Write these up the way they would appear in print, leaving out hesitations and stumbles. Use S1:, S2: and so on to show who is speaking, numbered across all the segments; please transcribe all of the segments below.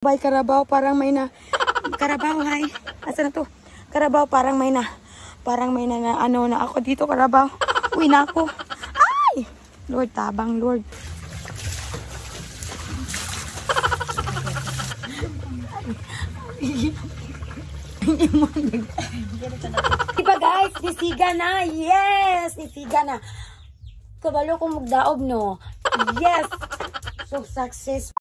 S1: Bay Carabao parang may na Carabao hay. Asa na to? Carabao parang may na ano na ako dito Carabao. Uwi na ako. Ay! Lord tabang Lord. Diba guys, nisiga na. Yes, nisiga na. Kabalo ko magdaob no. Yes. So success.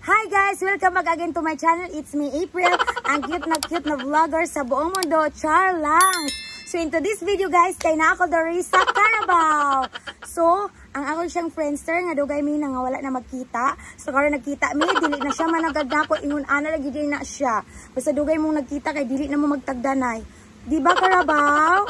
S1: Hi guys! Welcome back again to my channel. It's me, April. Ang cute na vlogger sa buong mundo. Char lang! So into this video guys, kay na ako dari sa Carabao. So, ang akong siyang friendster nga dugay mi nga wala na magkita. So karon nagkita mi, dili na siya managad nako ingon ana lagi din na siya. Basta dugay mong nagkita kay dili na mo magtagdanay. Di ba Carabao?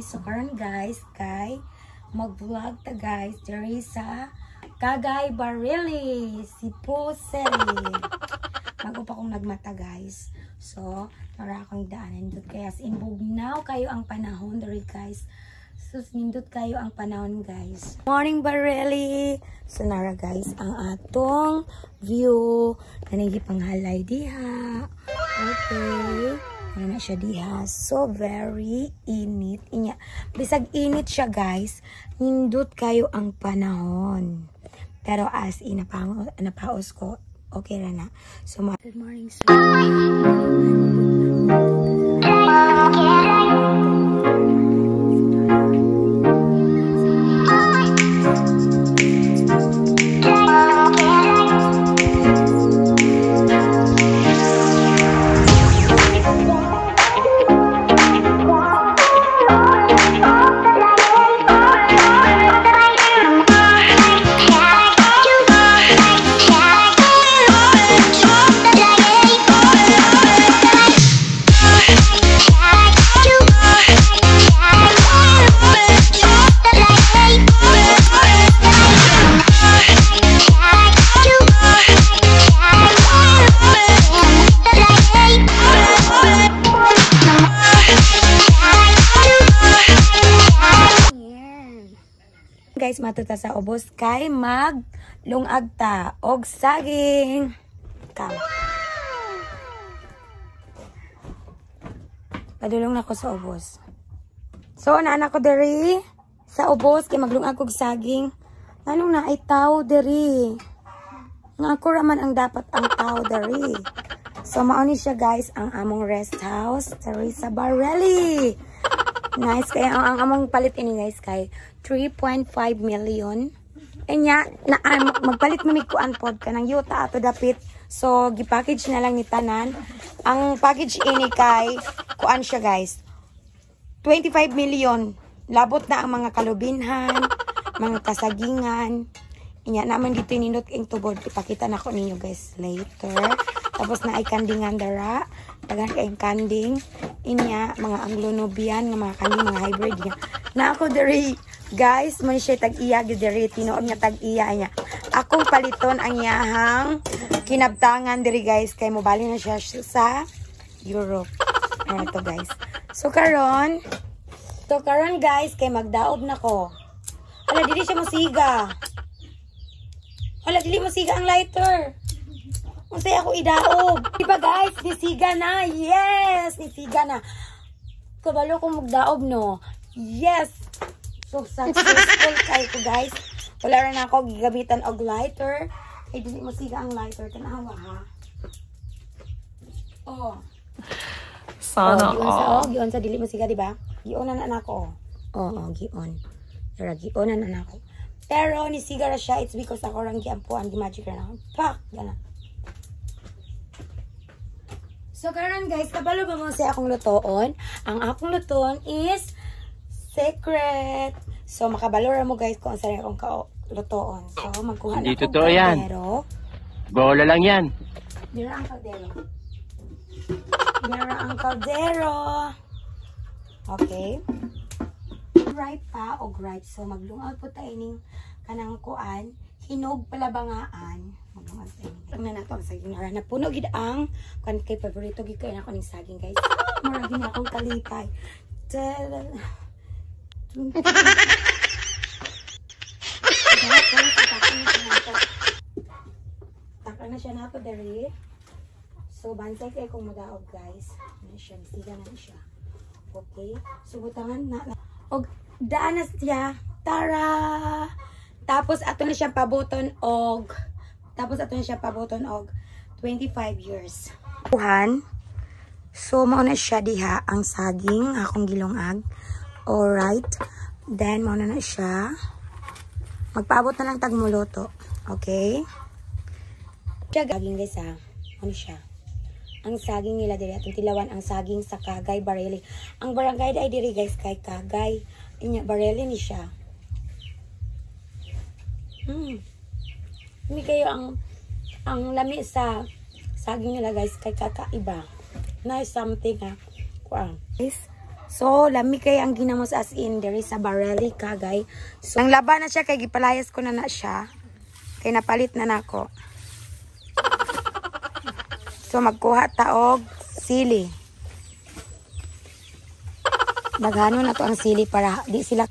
S1: So karon guys, kay mag-vlog ta guys diri sa Cagayan Barili, Cebu City. Bago pa kong nagmata guys. So, nara akong daanan dito kaya inbugnaw kayo ang panahon diri guys. So, nindot kayo ang panahon guys. Morning Barili. So, nara guys ang atong view. Kanigi panghalay diha. Okay. Ano na siya diha. So, very init. Inya. Bisag init siya, guys. Nindot kayo ang panahon. Pero as in, napaos ko, okay ra na. So, good morning, sir. Guys, matuta sa ubos kay maglungag ta og saging. Kam. Padulong na ko sa ubos. So, naanak ko diri sa ubos kay maglungag og saging. Anong na ay tao diri? Nga ako raman ang dapat ang tao diri. So, mauni siya guys ang among rest house diri sa Barili. Nice kaya ang among palit ini guys kay 3.5 million. Enya na magpalit mamikuan pod kanang yuta ato dapit. So gi-package na lang ni tanan. Ang package ini kay kuan siya guys. 25 million. Labot na ang mga kalubinhan, mga kasagingan. Enya naman dito nindot ing tubod. Ipakita na ko ninyo guys later. Tapos na ay kandingan dara. Tagan kayong kanding. Inya mga anglonobian nga mga kanding mga hybrid nga. Na ako diri guys, man siya tag-iya diri tinuod nga tag-iya niya. Akong paliton ang iyahang kinabtangan diri guys kay mobali na siya sa Europe. Ano to guys. So karon guys kay magdaob na ko. Hala dili siya mosiga. Hala dili mosiga ang lighter. Unsay ako idaob. Diba guys, nisiga na. Yes, nisiga na. Kabalo ko magdaob no. Yes. So successful kayo ko guys. Wala rin ako gigamitan og lighter. Ay dili mo siga ang lighter. Tanawa ha. Oh.
S2: Sana
S1: gion sa dili mo siga diba? Gionan na nako. Oh, gion. Pero gionan na nako. Pero ni siga ra siya, it's because ako rang giampuan gi magic ra na. Pak, gana. So karon guys, kabalo ba mo sa akong lutoon? Ang akong lutoon is secret. So, makabalora mo guys kung saan akong kalutoon. So, magkuha na
S3: Hindi
S1: akong
S3: totoo yan.
S1: kaldero.
S3: Bola lang yan.
S1: Dira ang kaldero. Dira ang kaldero. Okay. Right pa o right. So, maglungag po tayo ng kanang kuan. Hinog palabangaan. Maglungag tayo. Tingnan nato ang saging. Nara, napuno gid ang kan kay paborito gid kay nako ning saging guys. Mura gid akong kalipay. Taka na siya na ako dali. So, bansay kayo kung madaog guys. Ano siya, siga na siya. Okay. So, butangan na. O, daan na siya. Tara! Tapos, ato na siya pabuton og 25 years. Kuhan. So, mauna siya diha ang saging, akong gilungag. Alright. Then, mauna na siya. Magpaabot na lang tagmuluto. Okay? Saging guys ha. Ano siya? Ang saging nila diri atong tilawan ang saging sa Kagay Bareli. Ang barangay ay diri guys kay Kagay. Inya Bareli ni siya. Hindi kayo ang lami sa saging nila guys kay kakaiba. Nice something ha. Kuan. Guys. So, lami kay ang ginamos as in diri sa Bareli Kagay. So, ang laban na siya kay gipalayas ko na siya. Kay napalit na nako. So, magkuha taog sili. Daghano na to ang sili para di sila.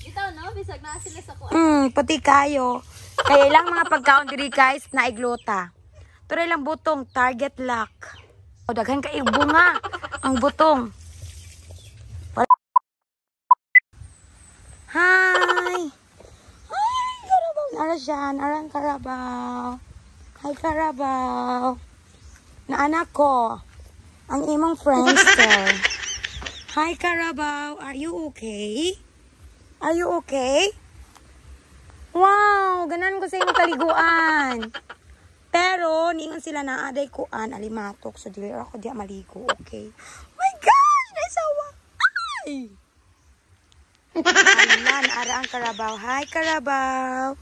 S2: Ito no, bisag na sila sa kuan.
S1: Puti kayo. Kaya ilang mga pagkaon diri guys na iglota. Pero ilang butong target lock. O daghan kay bunga ang butong. Hi. Hi, Karabaw. Nara siya, narang Karabaw. Hi, Karabaw. Na anak ko, ang imong friendster. Hi, Karabaw. Are you okay? Are you okay? Wow, ganan ko sa imong kaliguan. Pero, niingon sila na aday kuan, alimatok. So, dili ako diya maligo, okay? Oh my gosh, naisawa. Ay! Alam, naara ang Karabaw. Hi, Karabaw.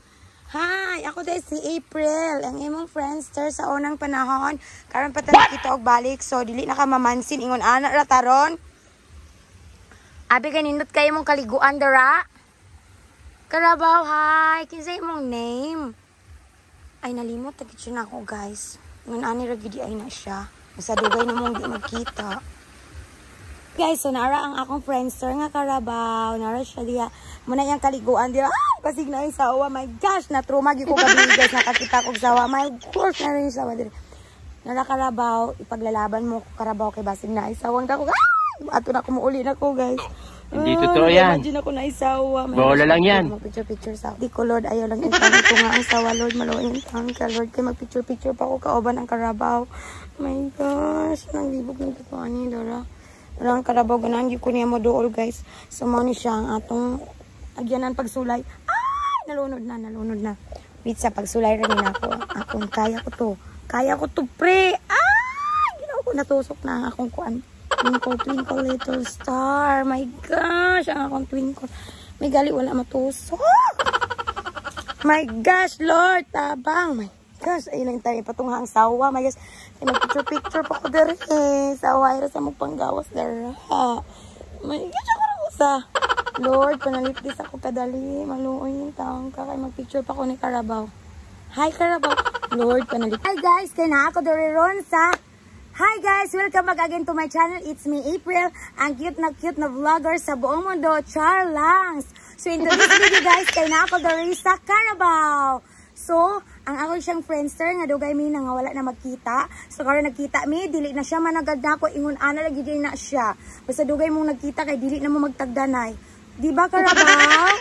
S1: Hi, ako dahil si April, ang imong friendster sa unang panahon. Karon pa tayo kita og balik, so dili na ka mamansin ingon ana ra taron. Abi kay nindot kayo mong kaliguan dara. Karabaw, hi. Kinsa imong name? Ay nalimot tagit siya na ako, guys. Ingon ani ra gid ay na siya. Basta dugay na mong di magkita. Guys, so nara ang akong friendster nga Karabaw. Nara siya diya. Muna yung kaliguan diya. Kasi na yung sawa. My gosh, na-trauma ko gabi guys. Nakakita ko sawa. My gosh, nara yung sawa diya. Nara Karabaw. Ipaglalaban mo Karabaw kay basig na isawang ako. Ato na kumuuli na ko guys.
S3: Hindi totoo yan.
S1: Imagine ako na isawa.
S3: Bola lang yan.
S1: Mag-picture sa. Di ko Lord, ayaw lang itang ito nga ang sawa. Lord, maluin itang ka. Lord, kay mag-picture pa ko kaoban ang Karabaw. My gosh, nangbibog ng tutuan ni Dora. Ang Karabaw, ganahan ko niya mo dool guys. So, mo ni siya ang atong agyanan pagsulay. Ay! Nalunod na. Wait sa pagsulay rin ako. Akong kaya ko to, pre. Ay! Ginawa ko natusok na ang akong kuan. Twinkle, twinkle, little star. My gosh, ang akong twinkle. May gali, wala matusok. My gosh, Lord, tabang. My gosh, ayun lang tayo patunghang sawa. My gosh, nag-picture pa ko dari sawa, ira sa mong panggawas dara. My gosh, ako rin sa Lord, panalipis ako kadali. Maluoy yung taong ka. Kaya mag-picture pa ko ni Karabaw. Hi, Karabaw. Lord, panalipis. Hi, guys. Kaya na ako dari ron sa... Hi, guys. Welcome back again to my channel. It's me, April. Ang cute na vlogger sa buong mundo. Char Langs. So, in today's video, guys, kaya na ako dari sa Karabaw. So, ang ako siyang friendster nga dugay mi nga wala na magkita. So karon nagkita mi, dili na siya managad nako ingon ana lagi dili na siya. Basta dugay mong nagkita kay dili na mo magtagdanay. Di ba Karabaw?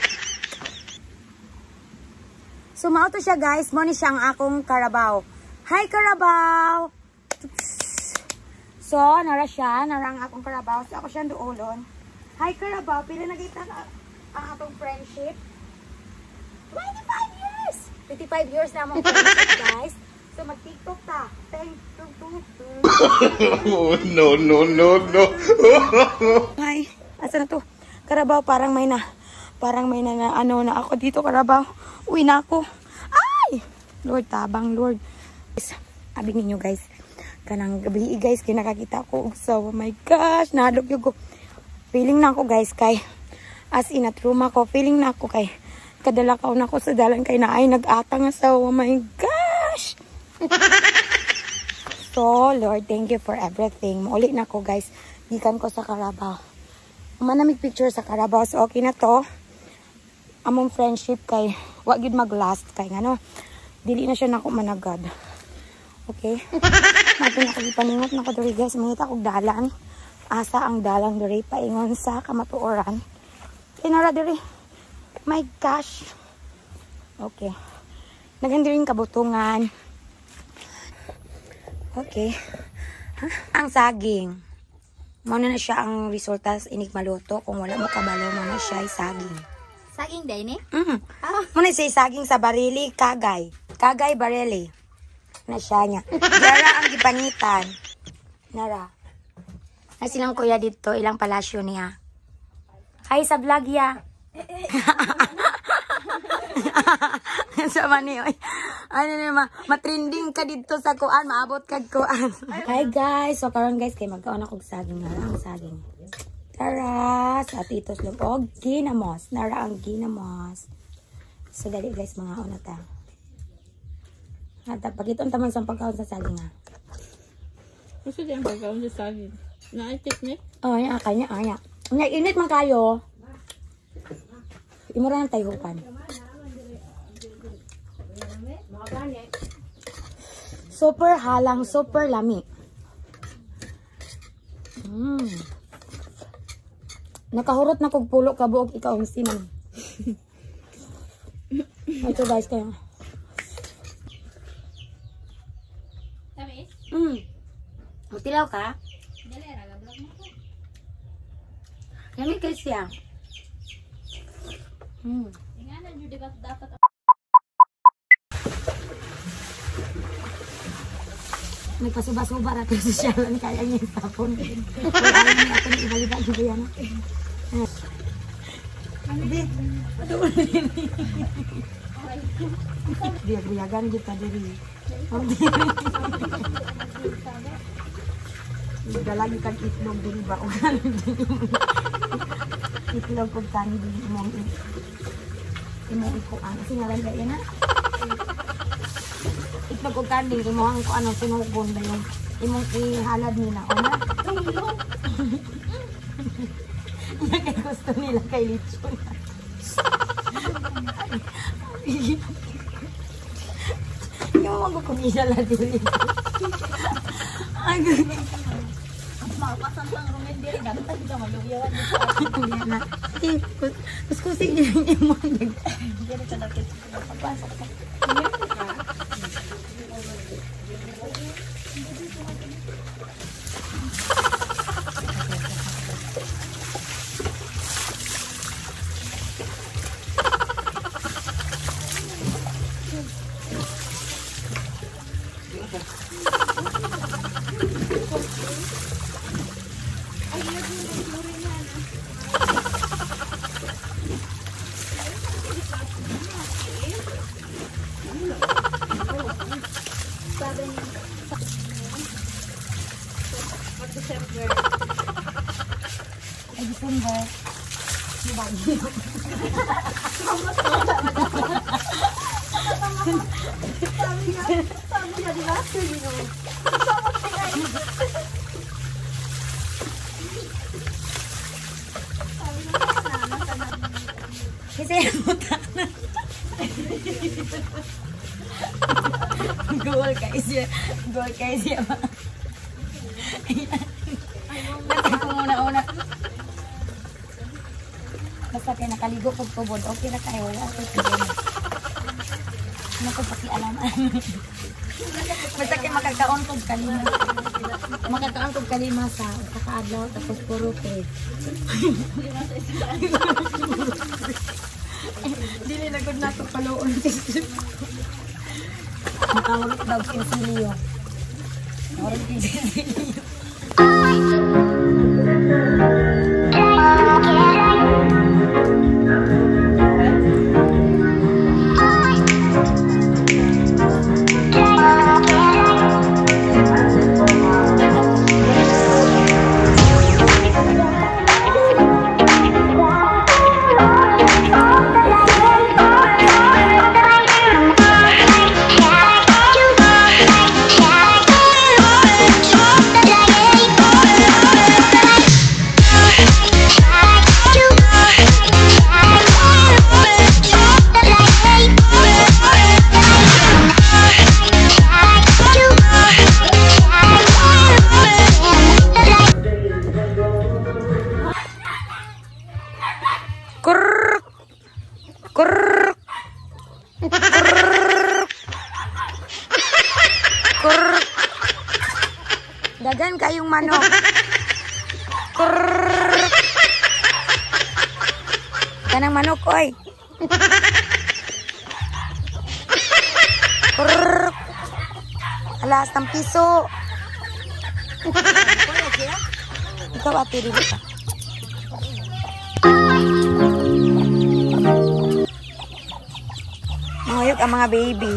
S1: So mao to siya guys, mo ni siya ang akong Karabaw. Hi Karabaw. So nara siya, nara ang akong Karabaw. So ako siyang duolon. Hi Karabaw, pila nagita ang atong friendship? 25 years! 25 years na mong friendship, guys. So, mag-tiktok ta. No. Ay, asa na to? Karabaw, parang may Parang may ano na ako dito, Karabaw. Uwi na ako. Ay! Lord, tabang, Lord. Sabi ninyo, guys. Kanang gabi, guys, kinakakita ko. So, oh my gosh, nahadlok yung ko. Feeling na ako, guys, kay as in at room ako. Feeling na ako kay kadalakaw na ako sa dalan kay na ay nag-atang. So, oh my gosh. So, Lord, thank you for everything. Mauli na ako, guys. Gikan ko sa Karabaw. Manamig picture sa Karabaw. So, okay na to. Among friendship kay wag yun mag-last kay ano. Dili na siya nako managad. Okay? Natin nakagipaningot na ko diri, guys. Mangita kog dalan. Asa ang dalan diri paingon sa kamatuoran. Inara diri. My gosh. Okay. Nagandi rin kabutungan. Okay. Ang saging. Muna na siya ang resulta inig maluto. Kung wala mo kabalo, muna siya ay saging.
S2: Saging day ni?
S1: Muna siya saging sa barili, kagay. Kagay barili. Na siya niya. Dara ang gipanitan. Nara. Na silang kuya dito, ilang palasyo niya. Hi sa vlog ya. Sa mani, ano naman, matrending ka dito sa kuan, maabot kag kuan. Hi guys, so karon guys, kay magkaon akong saging, nara ang saging. Tara, sa titos log og ginamos, nara ang ginamos. So dali guys, mga una ta. At pagiton taman sa pagkaon sa saging ha.
S2: Gusto diyan pagkaon sa saging. Na-take ni?
S1: Oh, ya kanya, aya. Nga init man kayo. Imura na tayo hupan. Super halang, super lami. Nakahurot na kog pulo ka buok ikaw ang sinan. Ito guys kayo.
S2: Tamis?
S1: Magtilaw ka?
S2: Dali ra vlog mo ko.
S1: Lami kayo siya.
S2: Ingana jud dapat
S1: Nagpasuba-suba natin sa syalan kaya niya tapon. Wala naman ako na ibalikan ko yan. Abi, ano ba rin? Biyagan kita diri. Lagi kan itlog diri ba? Itlog kong kani diri imong ikuan. Kasi ngalan ka yan ha? Itlog kong kani imong ko ano sinugon ba yung imong ihalad nila. O na? Kaya gusto nila kay Lichon. Yung mga kumisa lang dili. Ay,
S2: mapasan pang rumen diri dapat kita maluyawan
S1: hindi na. Kuskusig niya yung mga
S2: diri ka dapat papasok sa.
S1: December. Kasi goal guys ya. Goal guys ya. Nanti ko muna. Basta kayo nakaligo kong tubod. Okay na kayo. Wala ako problema. Ano ko pakialaman. Basta kayo makakaon kong kalima. Makakaon kong kalima sa kakaadlaw. Tapos puro trade. Dili na good na ito paloon. Makawag daw kinsilyo. Makawag kinsilyo. Kurr. Dagan kayong manok. Kurr. Kanang manok, oy. Kurr. Alas ng piso. Ikaw ate, dili ka. Mahayog ang mga baby.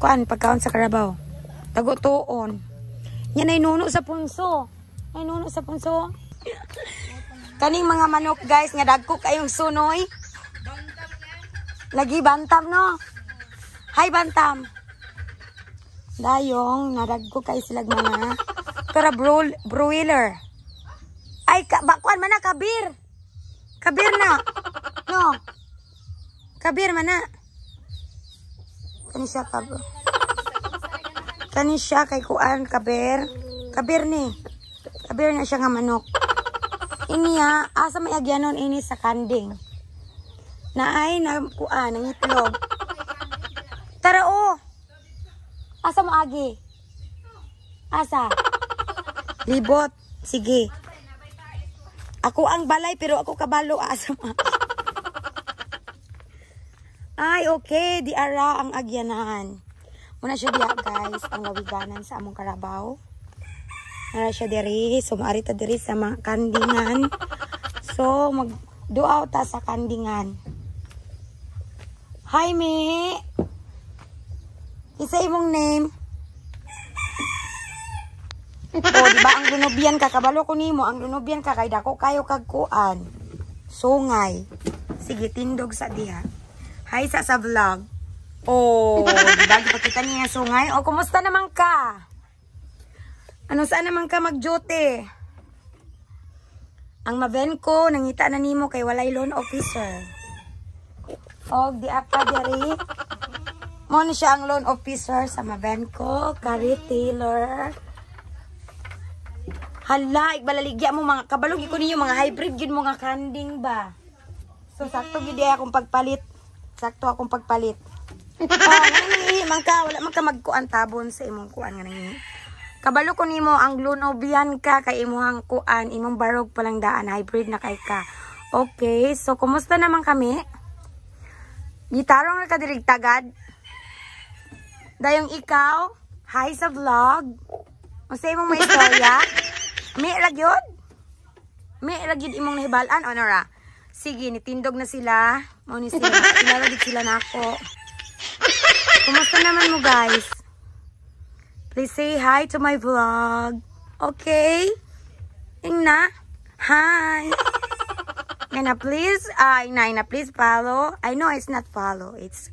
S1: Kuan, pagkaon sa karabaw. Tagutuon. Yan ay nuno sa punso. Ay nuno sa punso. Kaning mga manok guys, nga dagko kayong sunoy. Lagi bantam no. Hi bantam. Dayong nadagko kay silag mga. Kara broiler. Ay bakwan man na kabir. Kabir na. No. Kabir man na. Kani siya kabir. Kani siya kay kuan kabir. Kabir ni. Kabir na siya nga manok. Iniya, asa may agyanon ini sa kanding. Naay na kuan ang itlog. Tara o. Asa mo agi? Asa? Libot. Sige. Ako ang balay pero ako kabalo. Asa mo agi? Ay, okay. Di ara ang agyanan. Muna siya diya guys. Ang gawiganan sa among karabaw. Nara siya diri, so maari ta diri sa mga kandingan. So mag-duaw ta sa kandingan. Hi me. Isa imong name. Oh, di ba ang lunubian ka kabalo ko nimo, ang lunubian ka kay dako kayo kagkuan. Sungay. Sige tindog sa diha. Hi sa vlog. Oh, di ba gipakita niya sungay? Oh, kumusta naman ka? Ano saan naman ka mag-duty? Ang maven ko, nangita na nimo kay walay loan officer. O, di apa diri. Mo na siya ang loan officer sa maven ko. Kari Taylor. Hala, ikbalaligya mo mga kabalog ko ninyo mga hybrid yun mga kanding ba? So, sakto yun akong pagpalit. Sakto akong pagpalit. Nangingi man ka, wala man ka magkuan tabon sa imong kuan nga nangingi. Kabalo ko nimo ang lunobian ka kay imuhang kuan, imong barog palang daan, hybrid na kay ka. Okay, so kumusta naman kami? Gitarong na kadirig tagad. Dayong ikaw, hi sa vlog. O sa imong may istorya? May ragyod? May ragyod imong nahibalan, o nora? Sige, nitindog na sila. Mo ni sila, ilalagit sila na ako. Kumusta naman mo guys? Please say hi to my vlog. Okay? Ingna? Hi. Ina, please, Ina, please follow. I know it's not follow. It's,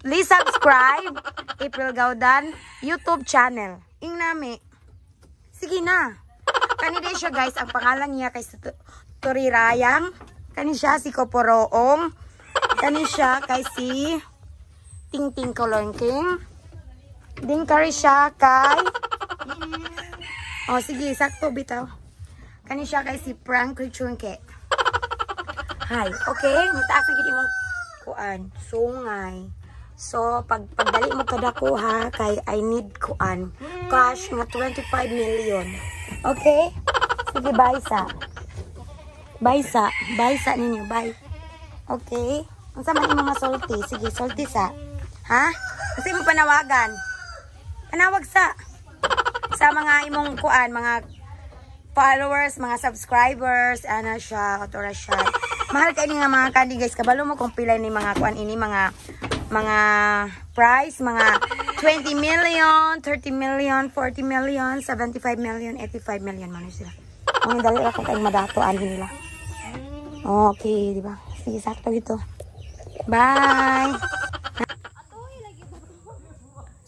S1: please subscribe. April Gaudan YouTube channel. Ingna, me. Sige na. Kanina siya, guys. Ang pangalan niya kay Turirayang. Kani siya si Koporoong. Kani siya kay si Ting Kolongking. Ding kari siya kay sige, sakto bitaw. Kani siya kay si Frank Richunke. Hi, okay? Nitaas na gid imong kuan, sungay. So, pagdali mo kada ko ha, kay I need kuan. Cash nga 25 million. Okay? Sige, bye sa. Bye sa ninyo, bye. Okay? Unsa man imong masulti? Sige, sulti sa. Ha? Kasi mo panawagan. Panawag sa mga imong kuan, mga followers, mga subscribers, ana siya, otora siya. Mahal kayo nga mga kandi guys, kabalo mo kung pila ni mga kuan ini, mga price, mga 20 million, 30 million, 40 million, 75 million, 85 million man sila. Ang dali ako kay madatoan nila. Okay, di ba? Sige, sakto gito. Bye.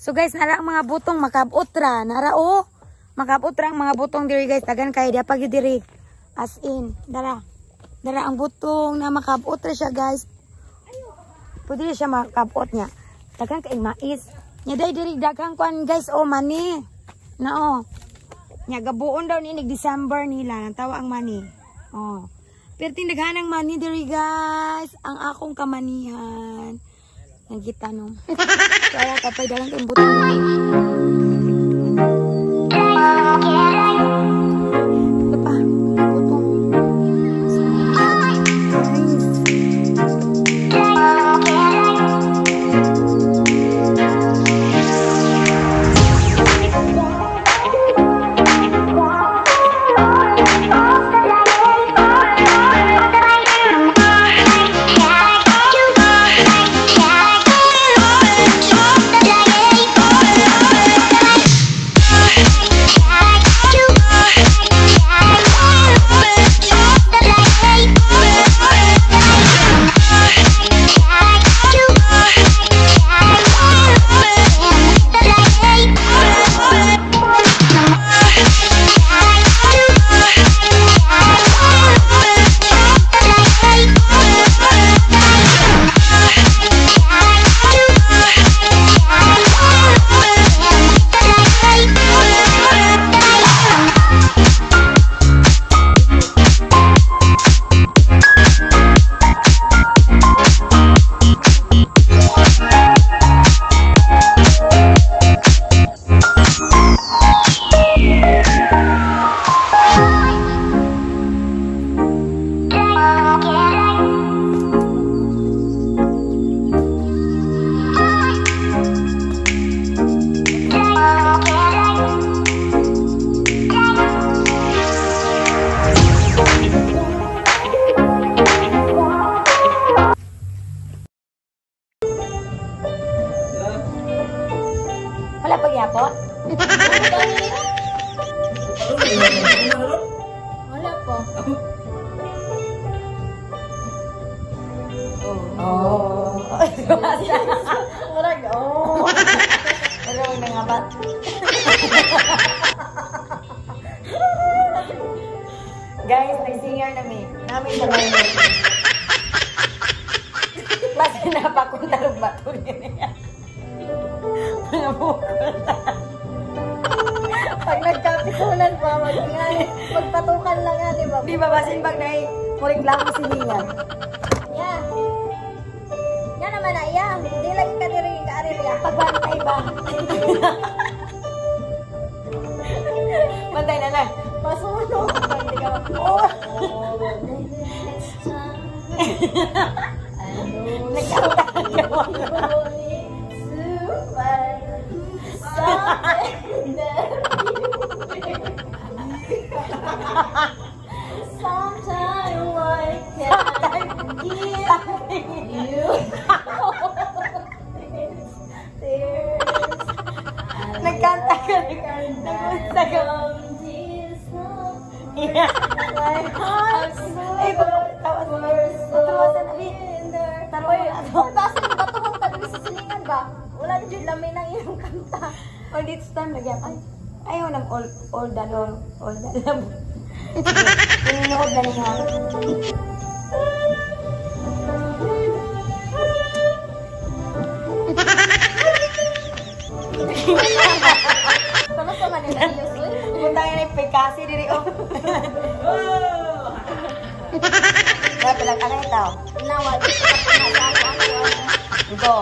S1: So guys, nara ang mga butong makabutra. Nara o. Makabutra ang mga butong diri guys. Tagan kayo. Diya pag diri. As in. Dara. Dara ang butong na makabutra siya guys. Pwede siya makabot niya. Tagan kayo mais. Nya day diri dagang kuan guys. O mani. Na o. Nya gabuon daw ni December nila. Nang tawa ang mani. O. Pero tindaghanang money diri guys. Ang akong kamanihan. Nagita no. Kaya kapay dalang kang butang. Ito pa. Butong. Wala pagyapon?
S2: Wala po.
S1: Oh.
S2: Murag, oh.
S1: Pero huwag nangabat. Guys, nag-singer namin sa bayo. Basta napakuntarog bato niya. Mga bukol.
S2: Pag nagkapikulan pa, magpatukan lang nga, di ba?
S1: Di ba basin bag na kureklamo silingan?
S2: Yeah. Yan naman na, iya. Hindi lagi ka diri ka ariya.
S1: Pagbantay ba? Bantay na lang.
S2: Masunog. Hindi ka
S1: Oh! Nagkautan ka mo.
S2: Sometimes I can't give you
S1: Nagkanta ka. Nagkanta ka.
S2: My heart
S1: Ay, tawas mo. Tawasan na.
S2: Tawasan ba ito kung tabi sa silingan ba? Wala na dyan lamin ang iyong kanta.
S1: O, dito stand lagyan. Ay, ayaw ng all dalong. All dalong. Pininood na niya.
S2: Ano pa man yung ayos, uy?
S1: Punta nga na yung pekasi diri o. Kaya pala ka na ito.
S2: Nawal, gusto ka pa nasa ako.
S1: Ito.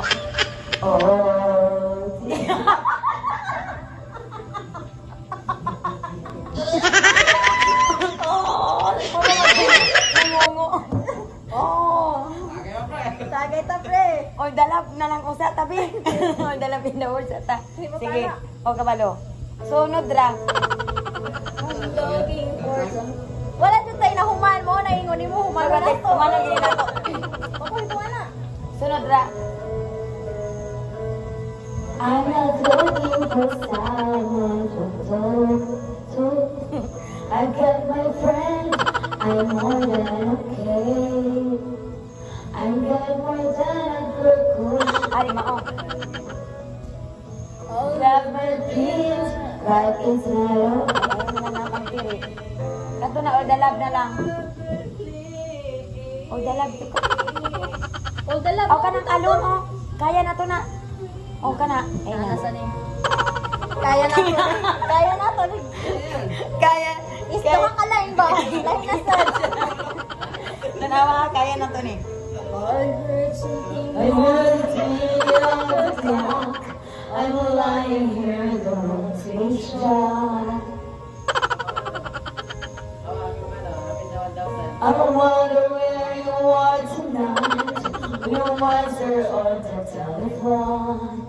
S2: Sagay ta, pre.
S1: O, dalab na lang ko sa tabi. O, dalab in the words sa ta. Sige. O, kabalo. Sunod ra.
S2: I'm looking for some... Wala dyan tayo na human mo, naingon mo, human mo na to.
S1: Kumano gini na to.
S2: Okay, ito na.
S1: Sunod ra.
S4: I'm not looking for someone to talk to. I got my friend, I'm more than okay. I'm got more than a good coach.
S1: Ari, mao.
S4: Love my dreams, but it's not okay.
S1: Ayaw na naman piri. Kato na, o, dalab na lang. O, dalab.
S2: All the love.
S1: O, kanang alon, o. Kaya na to na. O, kana. Ay, na.
S2: Nasa na Kaya na to. Kaya na to.
S1: Kaya.
S2: Isto ka lain ba? Lain na sa.
S1: Tanawa, kaya na to ni.
S4: I heard the beat of the clock. I'm lying here in the rotation. I wonder where you are tonight. No answer on the telephone.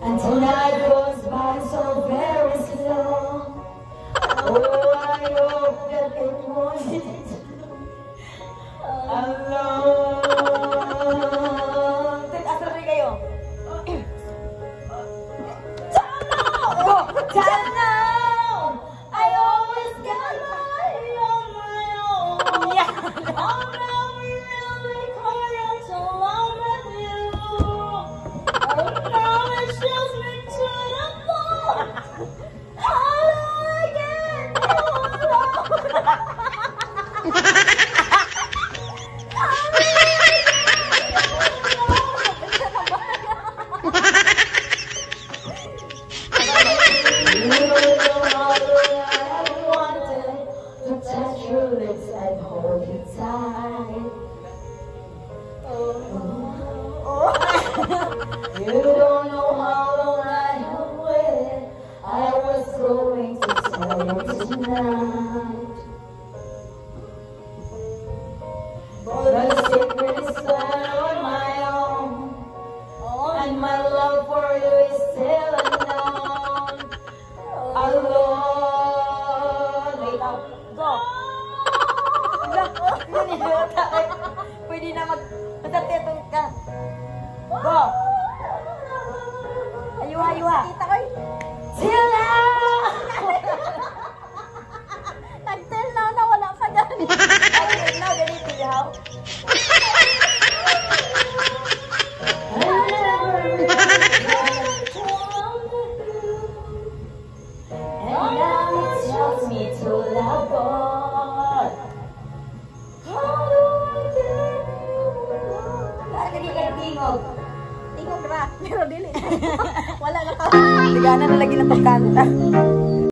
S4: And tonight goes by so very slow. Oh, I hope that it won't hit alone.
S1: Asa rin kayo? Go!
S4: Channel! I always got mine on my own.
S1: Yeah.
S4: I'll never really cry until I'm with you. Now it's just me to the bone. How do I get you alone? You don't know how long I wanted to touch your lips and hold you tight. You don't know how long I have waited. I was going to tell you tonight. But the secret is done on my own, and my love for you is still unknown. Alone.
S1: Wait up. Go! Pwede na mag-matatitong ka. Go! Ayuha, ayuha.
S2: Kita ko
S4: Till now.
S2: Nag-tell now na wala ka ganun.
S1: Ayun na, ganito yaw.
S4: I never realized how with you. And now it tells me to love God. How do I get you alone?
S1: Lagi ka tingog.
S2: Tingog ra. Pero dili. Wala na ka.
S1: Ligana na lagi na pagkanta.